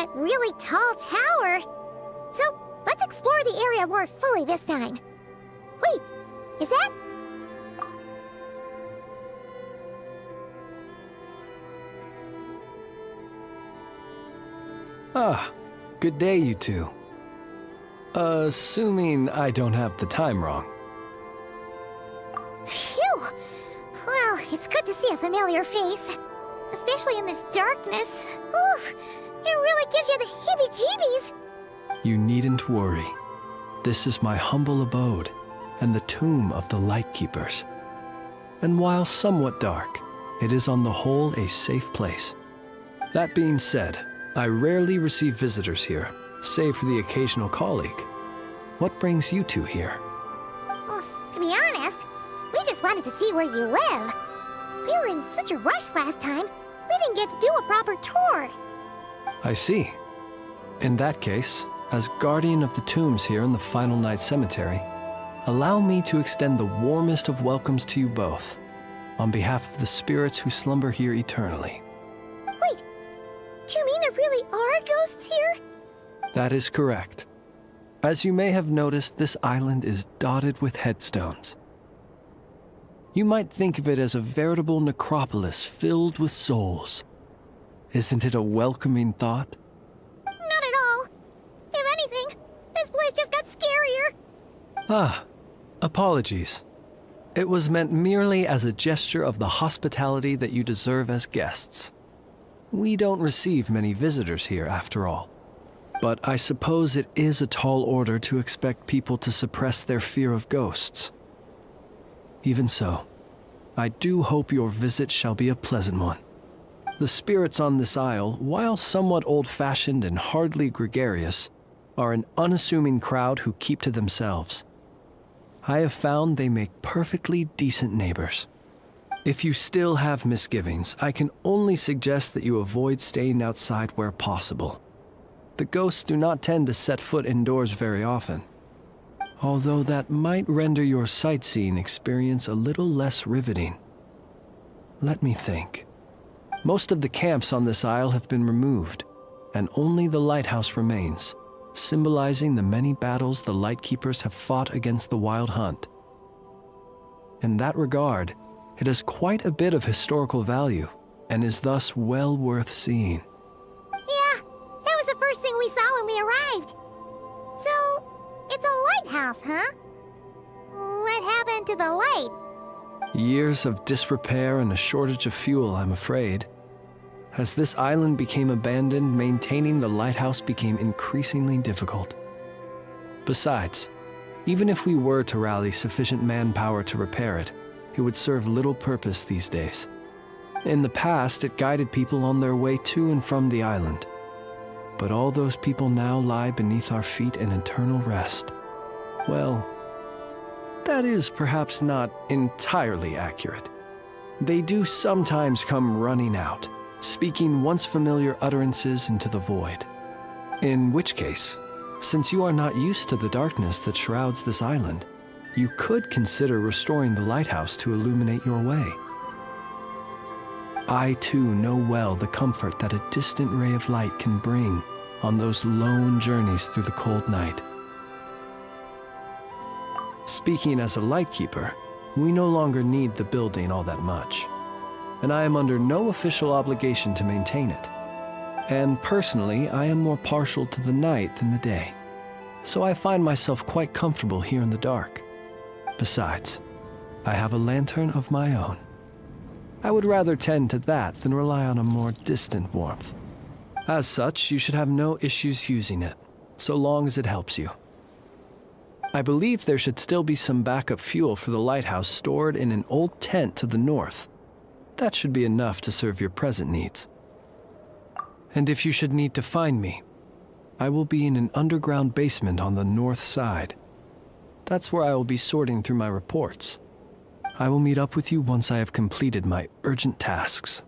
that really tall tower. So, let's explore the area more fully this time. Wait, is that... Ah, good day, you two. Assuming I don't have the time wrong. Phew! Well, it's good to see a familiar face. Especially in this darkness. Oof! It really gives you the heebie-jeebies! You needn't worry. This is my humble abode, and the tomb of the Lightkeepers. And while somewhat dark, it is on the whole a safe place. That being said, I rarely receive visitors here, save for the occasional colleague. What brings you two here? Well, to be honest, we just wanted to see where you live. We were in such a rush last time, we didn't get to do a proper tour. I see. In that case, as guardian of the tombs here in the Final Night Cemetery, allow me to extend the warmest of welcomes to you both, on behalf of the spirits who slumber here eternally. Wait, do you mean there really are ghosts here? That is correct. As you may have noticed, this island is dotted with headstones. You might think of it as a veritable necropolis filled with souls. Isn't it a welcoming thought? Not at all. If anything, this place just got scarier. Ah, apologies. It was meant merely as a gesture of the hospitality that you deserve as guests. We don't receive many visitors here, after all. But I suppose it is a tall order to expect people to suppress their fear of ghosts. Even so, I do hope your visit shall be a pleasant one. The spirits on this isle, while somewhat old-fashioned and hardly gregarious, are an unassuming crowd who keep to themselves. I have found they make perfectly decent neighbors. If you still have misgivings, I can only suggest that you avoid staying outside where possible. The ghosts do not tend to set foot indoors very often, although that might render your sightseeing experience a little less riveting. Let me think. Most of the camps on this isle have been removed, and only the lighthouse remains, symbolizing the many battles the Lightkeepers have fought against the Wild Hunt. In that regard, it has quite a bit of historical value, and is thus well worth seeing. Yeah, that was the first thing we saw when we arrived. So, it's a lighthouse, huh? What happened to the light? Years of disrepair and a shortage of fuel, I'm afraid. As this island became abandoned, maintaining the lighthouse became increasingly difficult. Besides, even if we were to rally sufficient manpower to repair it, it would serve little purpose these days. In the past, it guided people on their way to and from the island. But all those people now lie beneath our feet in eternal rest. Well, that is perhaps not entirely accurate. They do sometimes come running out, speaking once familiar utterances into the void. In which case, since you are not used to the darkness that shrouds this island, you could consider restoring the lighthouse to illuminate your way. I too know well the comfort that a distant ray of light can bring on those lone journeys through the cold night. Speaking as a lightkeeper, we no longer need the building all that much, and I am under no official obligation to maintain it. And personally, I am more partial to the night than the day, so I find myself quite comfortable here in the dark. Besides, I have a lantern of my own. I would rather tend to that than rely on a more distant warmth. As such, you should have no issues using it, so long as it helps you. I believe there should still be some backup fuel for the lighthouse stored in an old tent to the north. That should be enough to serve your present needs. And if you should need to find me, I will be in an underground basement on the north side. That's where I will be sorting through my reports. I will meet up with you once I have completed my urgent tasks.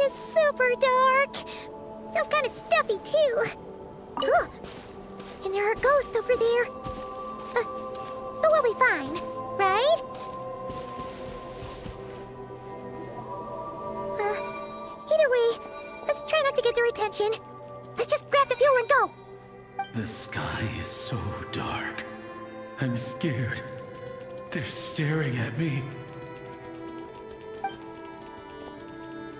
is super dark. Feels kind of stuffy, too. Huh. And there are ghosts over there. But we'll be fine, right? Either way, let's try not to get their attention. Let's just grab the fuel and go. The sky is so dark. I'm scared. They're staring at me.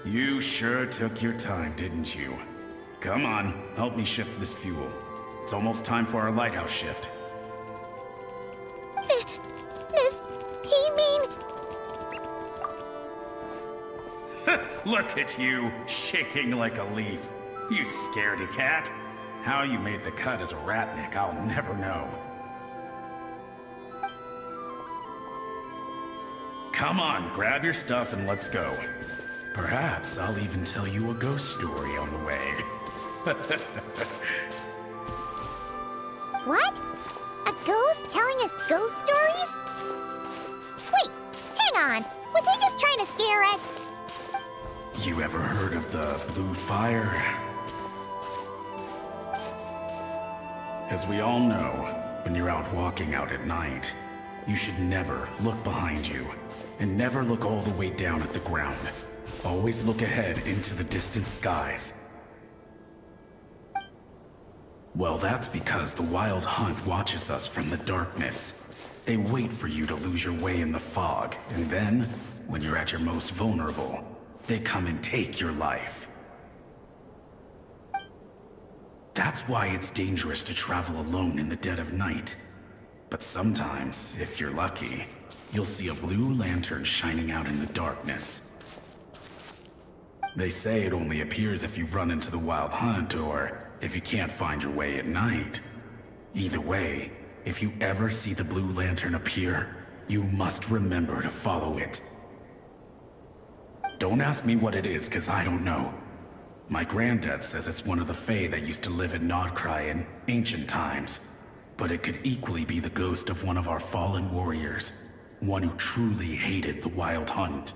You sure took your time, didn't you? Come on, help me shift this fuel. It's almost time for our lighthouse shift. Does he mean... Look at you, shaking like a leaf. You scaredy cat. How you made the cut as a ratnik, I'll never know. Come on, grab your stuff and let's go. Perhaps I'll even tell you a ghost story on the way. What? A ghost telling us ghost stories? Wait, hang on. Was he just trying to scare us? You ever heard of the blue fire? As we all know, when you're out walking out at night, you should never look behind you, and never look all the way down at the ground. Always look ahead into the distant skies. Well, that's because the Wild Hunt watches us from the darkness. They wait for you to lose your way in the fog, and then, when you're at your most vulnerable, they come and take your life. That's why it's dangerous to travel alone in the dead of night. But sometimes, if you're lucky, you'll see a blue lantern shining out in the darkness. They say it only appears if you run into the Wild Hunt or if you can't find your way at night. Either way, if you ever see the blue lantern appear, you must remember to follow it. Don't ask me what it is, 'cause I don't know. My granddad says it's one of the Fae that used to live in Nod Crai in ancient times. But it could equally be the ghost of one of our fallen warriors. One who truly hated the Wild Hunt.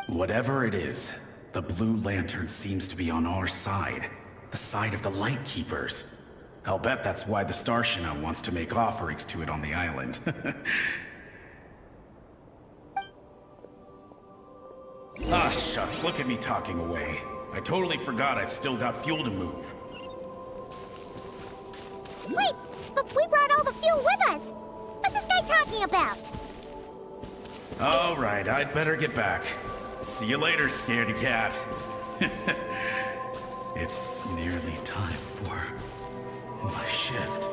Whatever it is, the blue lantern seems to be on our side. The side of the Light Keepers. I'll bet that's why the Starshina wants to make offerings to it on the island. Ah, shucks, look at me talking away. I totally forgot I've still got fuel to move. Wait, but we brought all the fuel with us. What's this guy talking about? All right, I'd better get back. See you later, scaredy cat. It's nearly time for my shift.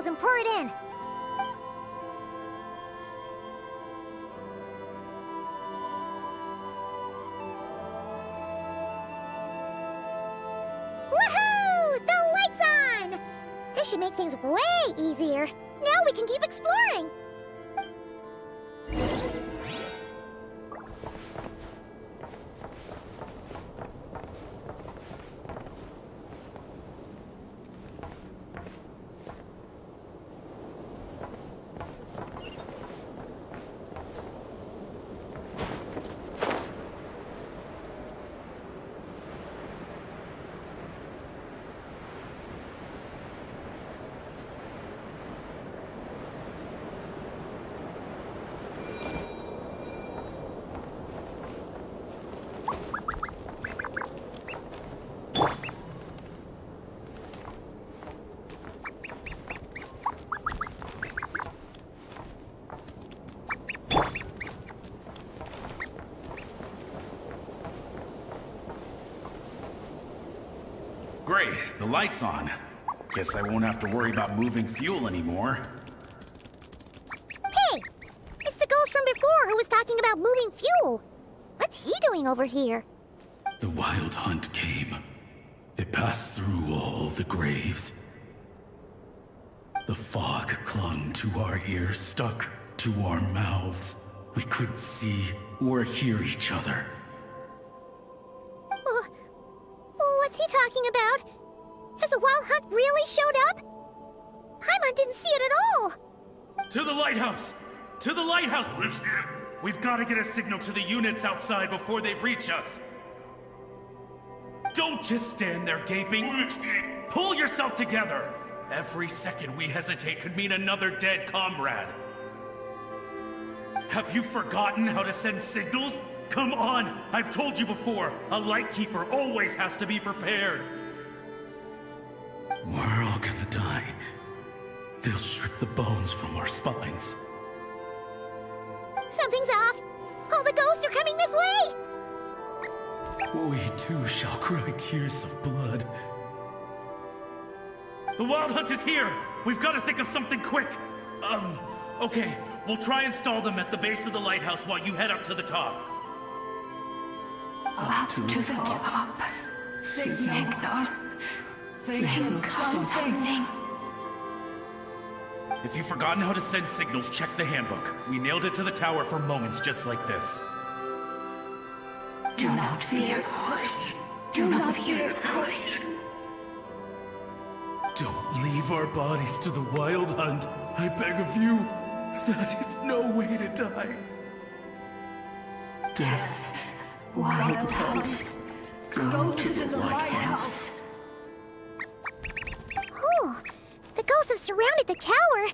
And pour it in. Woohoo! The light's on! This should make things way easier. Now we can keep exploring. Great, the light's on. Guess I won't have to worry about moving fuel anymore. Hey! It's the ghost from before who was talking about moving fuel. What's he doing over here? The wild hunt came. It passed through all the graves. The fog clung to our ears, stuck to our mouths. We couldn't see or hear each other. What's he talking about? Has the wild hunt really showed up? Paimon didn't see it at all. To the lighthouse! To the lighthouse! We've got to get a signal to the units outside before they reach us. Don't just stand there gaping. Pull yourself together. Every second we hesitate could mean another dead comrade. Have you forgotten how to send signals? Come on! I've told you before, a lightkeeper always has to be prepared. We're all gonna die. They'll strip the bones from our spines. Something's off. All the ghosts are coming this way. We too shall cry tears of blood. The wild hunt is here! We've got to think of something quick! Okay, we'll try and stall them at the base of the lighthouse while you head up to the top. Up to the top. Signal. Think of something. If you've forgotten how to send signals, check the handbook. We nailed it to the tower for moments just like this. Do not fear. Do not fear. Don't leave our bodies to the wild hunt. I beg of you. That is no way to die. Death. Wild hunt. Go to the lighthouse. Oh, the ghosts have surrounded the tower.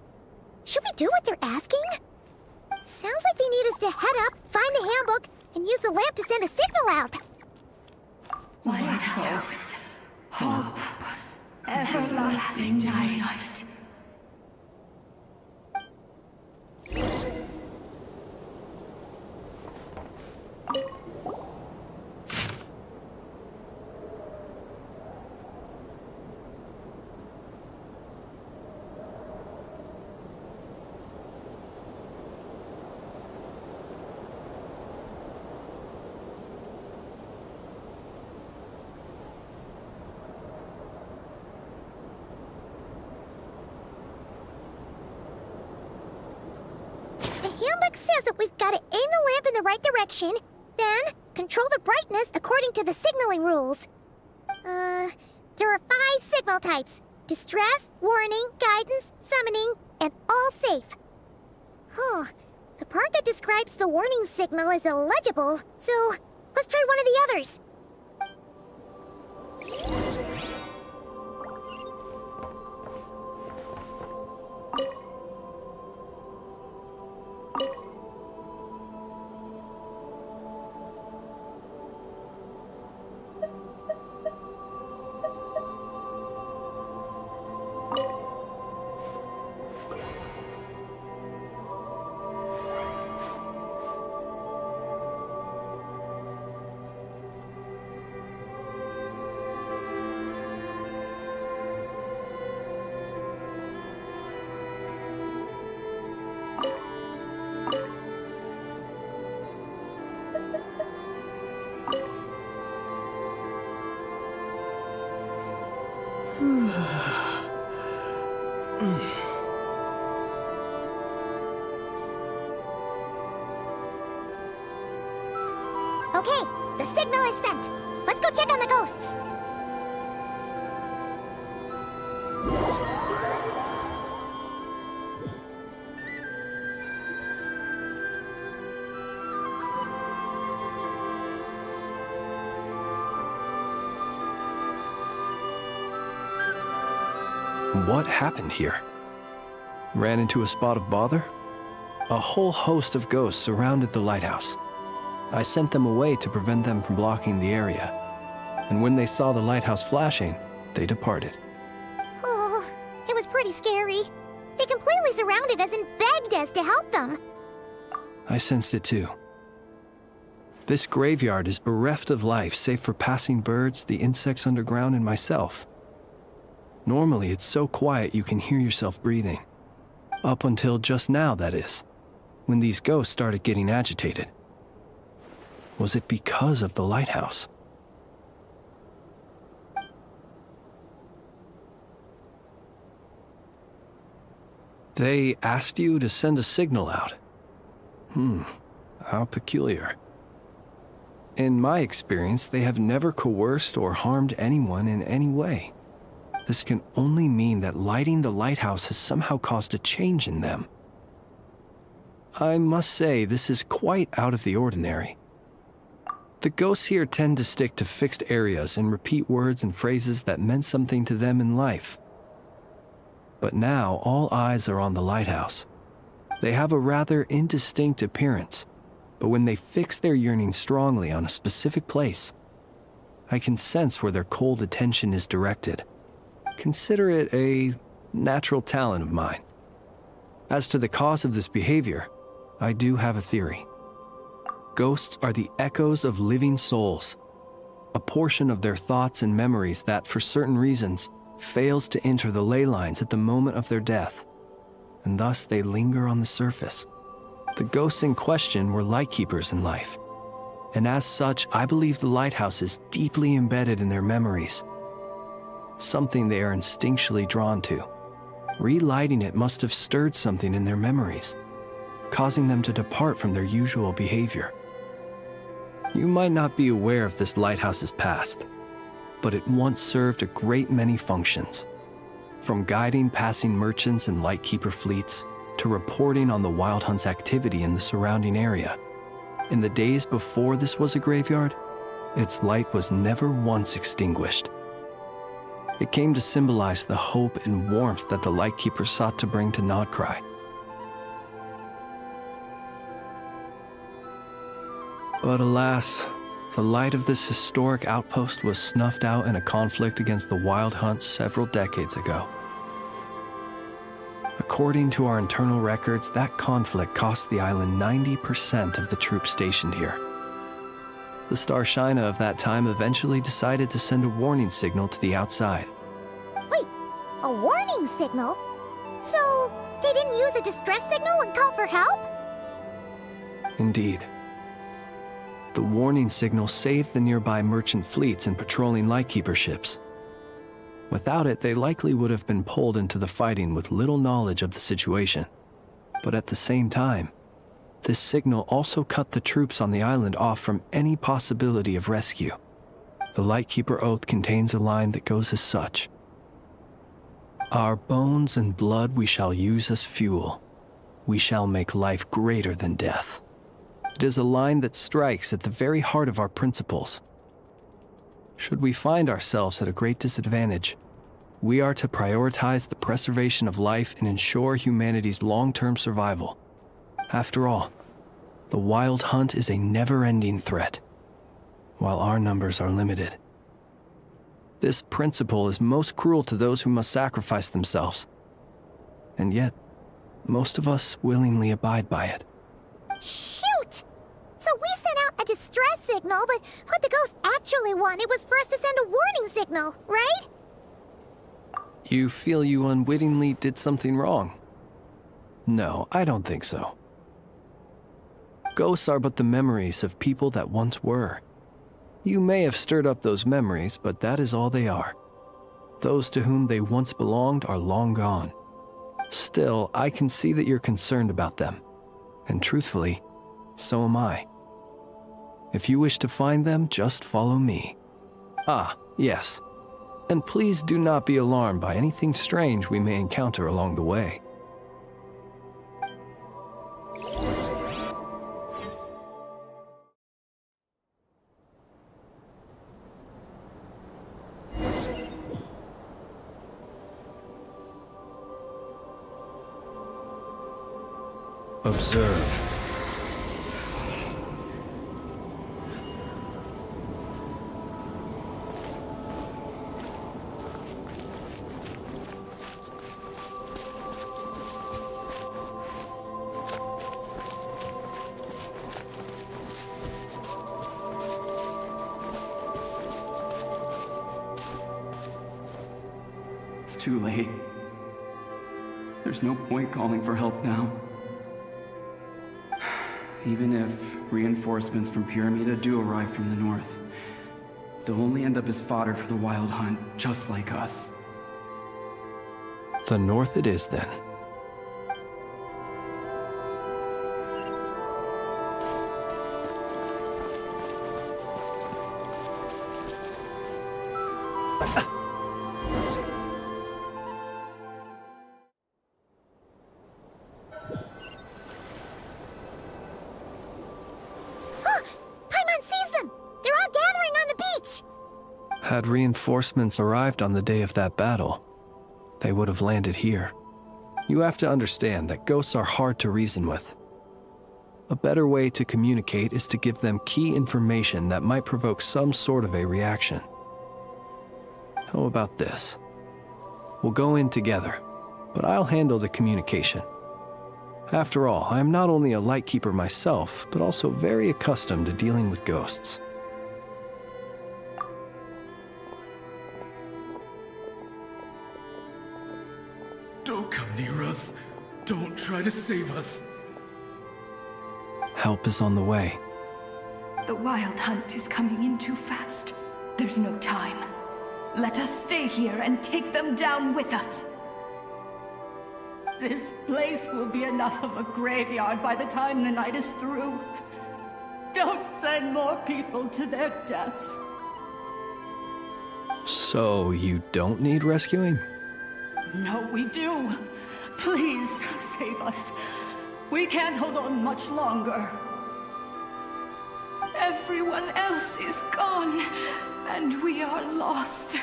Should we do what they're asking? Sounds like they need us to head up, find the handbook, and use the lamp to send a signal out. Lighthouse. Hope. Everlasting night. The handbook says that we've got to aim the lamp in the right direction, then control the brightness according to the signaling rules. There are 5 signal types: distress, warning, guidance, summoning, and all safe. Oh, the part that describes the warning signal is illegible, so let's try one of the others. Okay, the signal is sent. Let's go check on the ghosts. What happened here? Ran into a spot of bother? A whole host of ghosts surrounded the lighthouse. I sent them away to prevent them from blocking the area. And when they saw the lighthouse flashing, they departed. Oh, it was pretty scary. They completely surrounded us and begged us to help them. I sensed it too. This graveyard is bereft of life save for passing birds, the insects underground, and myself. Normally, it's so quiet you can hear yourself breathing. Up until just now, that is, when these ghosts started getting agitated. Was it because of the lighthouse? They asked you to send a signal out. How peculiar. In my experience, they have never coerced or harmed anyone in any way. This can only mean that lighting the lighthouse has somehow caused a change in them. I must say, this is quite out of the ordinary. The ghosts here tend to stick to fixed areas and repeat words and phrases that meant something to them in life. But now, all eyes are on the lighthouse. They have a rather indistinct appearance, but when they fix their yearning strongly on a specific place, I can sense where their cold attention is directed. Consider it a natural talent of mine. As to the cause of this behavior, I do have a theory. Ghosts are the echoes of living souls, a portion of their thoughts and memories that, for certain reasons, fails to enter the ley lines at the moment of their death, and thus they linger on the surface. The ghosts in question were lightkeepers in life, and as such, I believe the lighthouse is deeply embedded in their memories, something they are instinctually drawn to. Relighting it must have stirred something in their memories, causing them to depart from their usual behavior. You might not be aware of this lighthouse's past, but it once served a great many functions, from guiding passing merchants and lightkeeper fleets to reporting on the Wild Hunt's activity in the surrounding area. In the days before this was a graveyard, its light was never once extinguished. It came to symbolize the hope and warmth that the lightkeeper sought to bring to Nod Crai. But alas, the light of this historic outpost was snuffed out in a conflict against the Wild Hunt several decades ago. According to our internal records, that conflict cost the island 90% of the troops stationed here. The Starshina of that time eventually decided to send a warning signal to the outside. Wait, a warning signal? So, they didn't use a distress signal and call for help? Indeed. The warning signal saved the nearby merchant fleets and patrolling lightkeeper ships. Without it, they likely would have been pulled into the fighting with little knowledge of the situation. But at the same time, this signal also cut the troops on the island off from any possibility of rescue. The Lightkeeper Oath contains a line that goes as such: "Our bones and blood we shall use as fuel. We shall make life greater than death." It is a line that strikes at the very heart of our principles. Should we find ourselves at a great disadvantage, we are to prioritize the preservation of life and ensure humanity's long-term survival. After all, the Wild Hunt is a never-ending threat, while our numbers are limited. This principle is most cruel to those who must sacrifice themselves, and yet, most of us willingly abide by it. Shoot! So we sent out a distress signal, but what the ghost actually wanted was for us to send a warning signal, right? You feel you unwittingly did something wrong? No, I don't think so. Ghosts are but the memories of people that once were. You may have stirred up those memories, but that is all they are. Those to whom they once belonged are long gone. Still, I can see that you're concerned about them. And truthfully, so am I. If you wish to find them, just follow me. Ah, yes. And please do not be alarmed by anything strange we may encounter along the way. Observe. It's too late. There's no point calling for help now. Even if reinforcements from Pyramida do arrive from the north, they'll only end up as fodder for the Wild Hunt, just like us. The north it is, then. Had reinforcements arrived on the day of that battle, they would have landed here. You have to understand that ghosts are hard to reason with. A better way to communicate is to give them key information that might provoke some sort of a reaction. How about this? We'll go in together, but I'll handle the communication. After all, I am not only a lightkeeper myself, but also very accustomed to dealing with ghosts. Don't come near us. Don't try to save us. Help is on the way. The Wild Hunt is coming in too fast. There's no time. Let us stay here and take them down with us. This place will be enough of a graveyard by the time the night is through. Don't send more people to their deaths. So you don't need rescuing? No, we do. Please, save us. We can't hold on much longer. Everyone else is gone, and we are lost.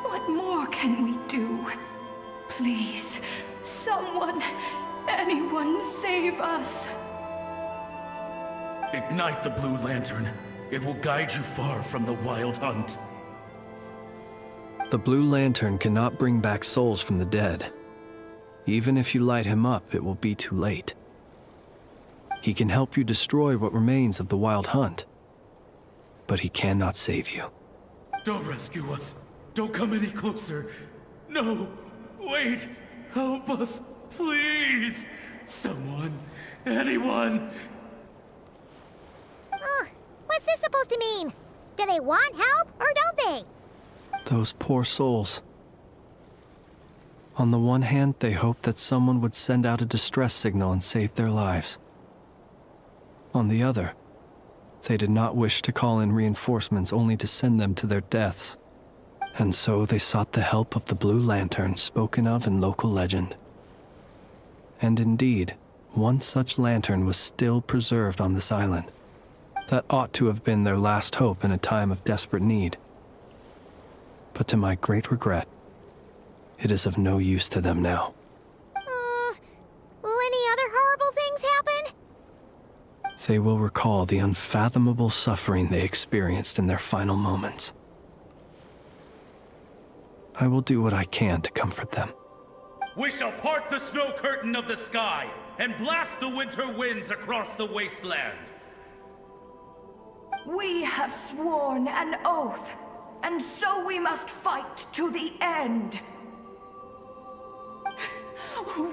What more can we do? Please, someone, anyone save us. Ignite the blue lantern. It will guide you far from the Wild Hunt. The blue lantern cannot bring back souls from the dead. Even if you light him up, it will be too late. He can help you destroy what remains of the Wild Hunt, but he cannot save you. Don't rescue us. Don't come any closer. No, wait. Help us, please. Someone, anyone. What's this supposed to mean? Do they want help or don't they? Those poor souls. On the one hand, they hoped that someone would send out a distress signal and save their lives. On the other, they did not wish to call in reinforcements only to send them to their deaths. And so they sought the help of the Blue Lantern spoken of in local legend. And indeed, one such lantern was still preserved on this island. That ought to have been their last hope in a time of desperate need. But to my great regret, it is of no use to them now. Will any other horrible things happen? They will recall the unfathomable suffering they experienced in their final moments. I will do what I can to comfort them. We shall part the snow curtain of the sky and blast the winter winds across the wasteland. We have sworn an oath, and so we must fight to the end.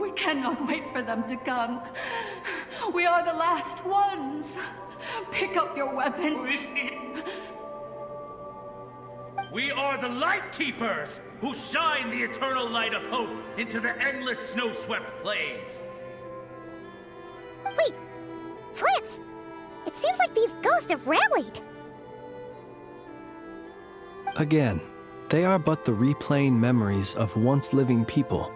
We cannot wait for them to come. We are the last ones. Pick up your weapons. We are the Light Keepers, who shine the eternal light of hope into the endless snow-swept plains. Wait, Flintz! It seems like these ghosts have rallied. Again, they are but the replaying memories of once living people.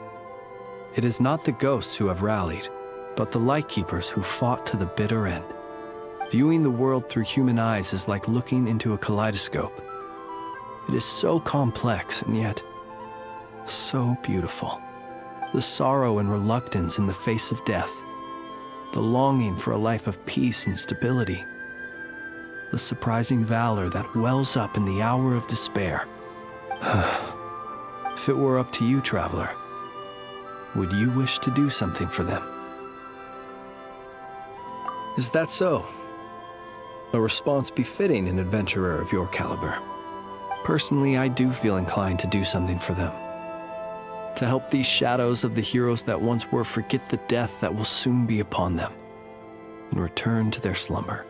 It is not the ghosts who have rallied, but the Lightkeepers who fought to the bitter end. Viewing the world through human eyes is like looking into a kaleidoscope. It is so complex and yet so beautiful. The sorrow and reluctance in the face of death. The longing for a life of peace and stability. The surprising valor that wells up in the hour of despair. If it were up to you, traveler, would you wish to do something for them? Is that so? A response befitting an adventurer of your caliber. Personally, I do feel inclined to do something for them. to help these shadows of the heroes that once were forget the death that will soon be upon them and return to their slumber.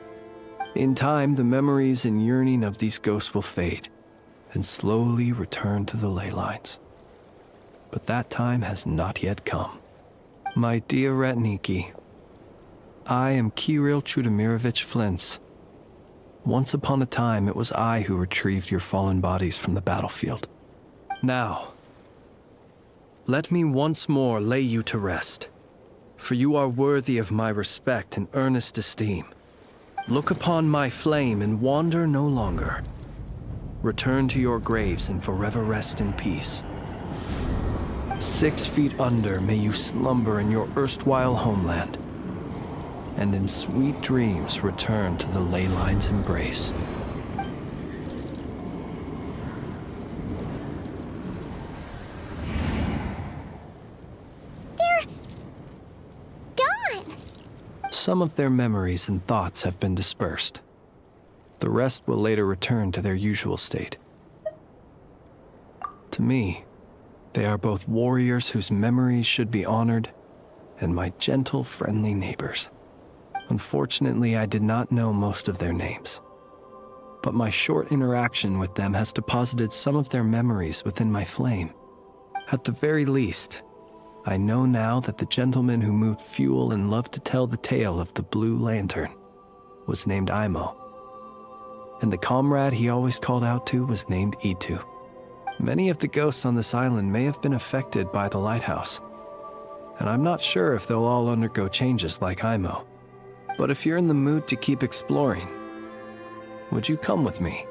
In time, the memories and yearning of these ghosts will fade and slowly return to the ley lines. But that time has not yet come. My dear Ratniki, I am Kirill Chudamirovich Flintz. Once upon a time, it was I who retrieved your fallen bodies from the battlefield. Now, let me once more lay you to rest, for you are worthy of my respect and earnest esteem. Look upon my flame and wander no longer. Return to your graves and forever rest in peace. 6 feet under may you slumber in your erstwhile homeland, and in sweet dreams return to the ley line's embrace. They're gone. Some of their memories and thoughts have been dispersed. The rest will later return to their usual state. To me, they are both warriors whose memories should be honored and my gentle, friendly neighbors. Unfortunately, I did not know most of their names, but my short interaction with them has deposited some of their memories within my flame. At the very least, I know now that the gentleman who moved fuel and loved to tell the tale of the Blue Lantern was named Imo, and the comrade he always called out to was named Itu. Many of the ghosts on this island may have been affected by the lighthouse, and I'm not sure if they'll all undergo changes like Imo. But if you're in the mood to keep exploring, would you come with me?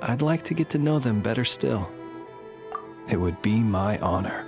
I'd like to get to know them better still. It would be my honor.